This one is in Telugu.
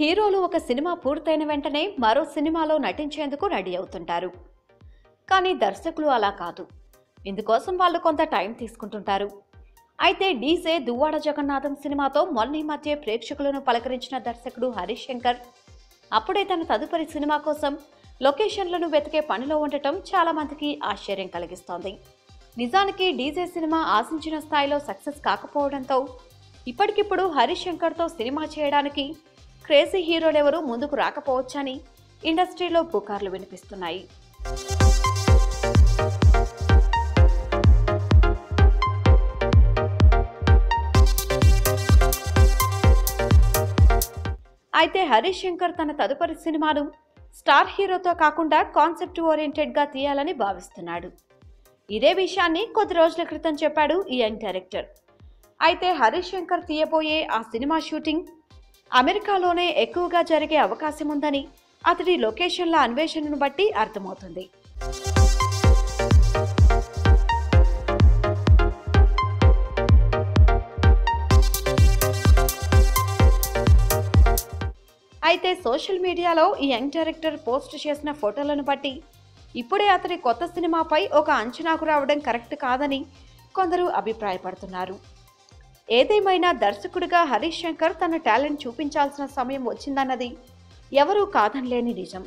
హీరోలు ఒక సినిమా పూర్తయిన వెంటనే మరో సినిమాలో నటించేందుకు రెడీ అవుతుంటారు. కానీ దర్శకులు అలా కాదు. ఇందుకోసం వాళ్ళు కొంత టైం తీసుకుంటుంటారు. అయితే డీజే దువ్వాడ జగన్నాథం సినిమాతో మొన్న ఈ మధ్య ప్రేక్షకులను పలకరించిన దర్శకుడు హరీష్ శంకర్ అప్పుడే తన తదుపరి సినిమా కోసం లొకేషన్లను వెతికే పనిలో ఉండటం చాలా మందికి ఆశ్చర్యం కలిగిస్తోంది. నిజానికి డీజే సినిమా ఆశించిన స్థాయిలో సక్సెస్ కాకపోవడంతో ఇప్పటికిప్పుడు హరీష్ శంకర్తో సినిమా చేయడానికి క్రేజీ హీరోలెవరూ ముందుకు రాకపోవచ్చని ఇండస్ట్రీలో పుకార్లు వినిపిస్తున్నాయి. అయితే హరీష్ శంకర్ తన తదుపరి సినిమాను స్టార్ హీరోతో కాకుండా కాన్సెప్ట్ ఓరియంటెడ్గా తీయాలని భావిస్తున్నాడు. ఇదే విషయాన్ని కొద్ది రోజుల క్రితం చెప్పాడు ఈ యంగ్ డైరెక్టర్. అయితే హరీష్ శంకర్ తీయబోయే ఆ సినిమా షూటింగ్ అమెరికాలోనే ఎక్కువగా జరిగే అవకాశం ఉందని అతడి లొకేషన్ల అన్వేషణను బట్టి అర్థమవుతుంది. అయితే సోషల్ మీడియాలో ఈ యంగ్ డైరెక్టర్ పోస్ట్ చేసిన ఫోటోలను బట్టి ఇప్పుడే అతడి కొత్త సినిమాపై ఒక అంచనాకు రావడం కరెక్ట్ కాదని కొందరు అభిప్రాయపడుతున్నారు. ఏదేమైనా దర్శకుడిగా హరీష్ శంకర్ తన టాలెంట్ చూపించాల్సిన సమయం వచ్చిందన్నది ఎవరూ కాదనలేని నిజం.